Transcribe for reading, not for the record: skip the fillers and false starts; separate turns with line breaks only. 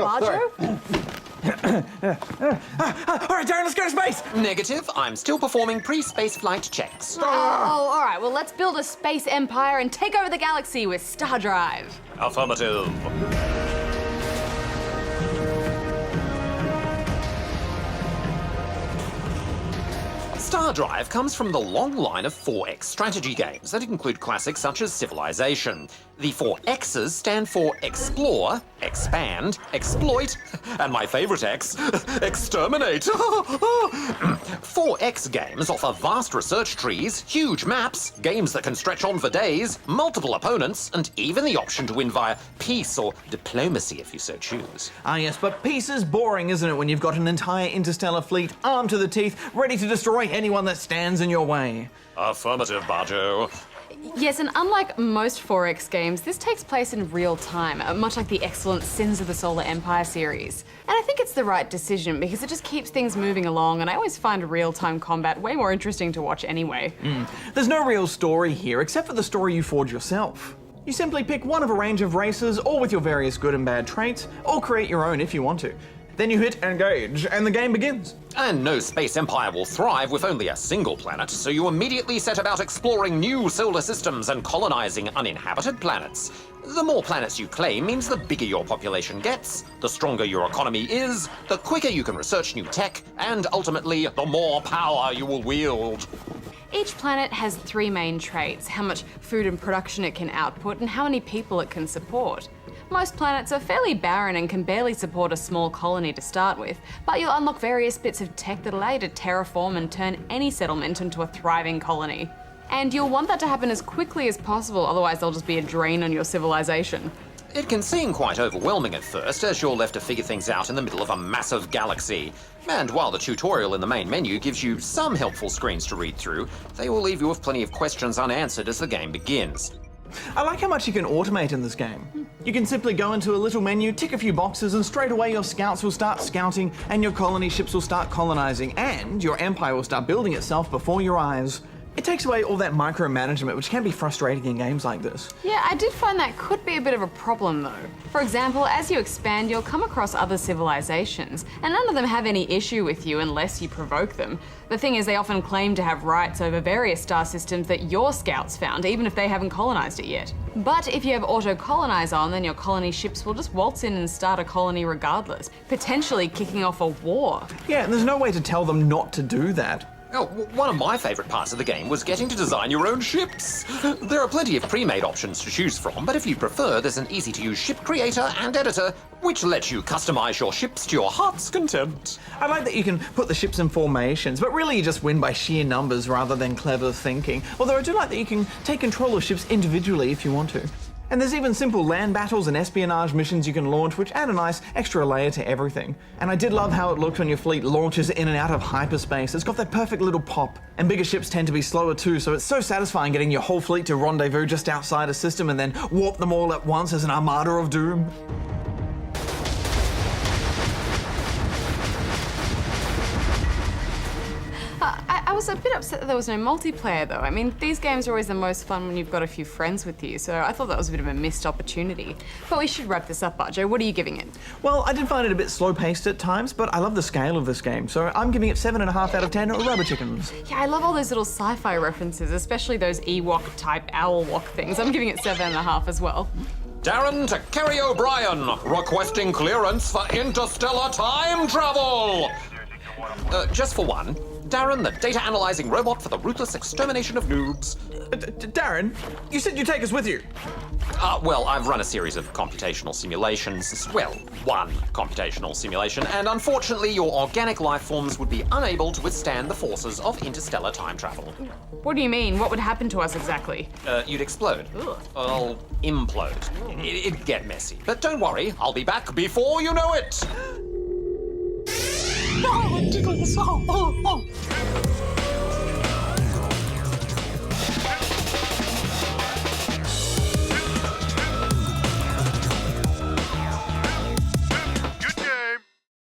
Barjo?
All right, Darren, let's go to space!
Negative. I'm still performing pre-space flight checks.
Oh, all right. Well, let's build a space empire and take over the galaxy with StarDrive.
Affirmative. StarDrive comes from the long line of 4X strategy games that include classics such as Civilization. The 4 X's stand for Explore, Expand, Exploit, and my favourite X, Exterminate. 4X games offer vast research trees, huge maps, games that can stretch on for days, multiple opponents, and even the option to win via peace or diplomacy if you so choose.
Ah yes, but peace is boring, isn't it, when you've got an entire interstellar fleet armed to the teeth, ready to destroy anyone that stands in your way.
Affirmative, Barjo.
Yes, and unlike most 4X games, this takes place in real time, much like the excellent Sins of the Solar Empire series. And I think it's the right decision because it just keeps things moving along, and I always find real-time combat way more interesting to watch anyway.
There's no real story here, except for the story you forge yourself. You simply pick one of a range of races, all with your various good and bad traits, or create your own if you want to. Then you hit engage, and the game begins.
And no space empire will thrive with only a single planet, so you immediately set about exploring new solar systems and colonizing uninhabited planets. The more planets you claim means the bigger your population gets, the stronger your economy is, the quicker you can research new tech, and ultimately, the more power you will wield.
Each planet has 3 main traits: how much food and production it can output, and how many people it can support. Most planets are fairly barren and can barely support a small colony to start with, but you'll unlock various bits of tech that allow you to terraform and turn any settlement into a thriving colony. And you'll want that to happen as quickly as possible, otherwise there'll just be a drain on your civilization.
It can seem quite overwhelming at first, as you're left to figure things out in the middle of a massive galaxy. And while the tutorial in the main menu gives you some helpful screens to read through, they will leave you with plenty of questions unanswered as the game begins.
I like how much you can automate in this game. You can simply go into a little menu, tick a few boxes, and straight away your scouts will start scouting, and your colony ships will start colonizing, and your empire will start building itself before your eyes. It takes away all that micromanagement, which can be frustrating in games like this.
Yeah, I did find that could be a bit of a problem though. For example, as you expand, you'll come across other civilizations, and none of them have any issue with you unless you provoke them. The thing is, they often claim to have rights over various star systems that your scouts found, even if they haven't colonized it yet. But if you have auto-colonize on, then your colony ships will just waltz in and start a colony regardless, potentially kicking off a war.
Yeah, and there's no way to tell them not to do that.
Oh, one of my favourite parts of the game was getting to design your own ships. There are plenty of pre-made options to choose from, but if you prefer, there's an easy-to-use ship creator and editor, which lets you customise your ships to your heart's content.
I like that you can put the ships in formations, but really you just win by sheer numbers rather than clever thinking. Although I do like that you can take control of ships individually if you want to. And there's even simple land battles and espionage missions you can launch, which add a nice extra layer to everything. And I did love how it looked when your fleet launches in and out of hyperspace. It's got that perfect little pop. And bigger ships tend to be slower too, so it's so satisfying getting your whole fleet to rendezvous just outside a system and then warp them all at once as an armada of doom.
I was a bit upset that there was no multiplayer though. I mean, these games are always the most fun when you've got a few friends with you, so I thought that was a bit of a missed opportunity. But we should wrap this up, Barjo. What are you giving it?
Well, I did find it a bit slow-paced at times, but I love the scale of this game, so I'm giving it 7.5 out of 10 rubber chickens.
Yeah, I love all those little sci-fi references, especially those Ewok-type owl walk things. I'm giving it 7.5 as well.
Darren to Kerry O'Brien, requesting clearance for interstellar time travel! Just for one, Darren, the data analyzing robot for the ruthless extermination of noobs.
Darren, you said you'd take us with you.
Well, I've run a series of computational simulations. Well, one computational simulation, and unfortunately your organic life forms would be unable to withstand the forces of interstellar time travel.
What do you mean? What would happen to us exactly?
You'd explode.
Ugh.
Well, implode. It'd get messy. But don't worry, I'll be back before you know it! No, it tickles. Oh.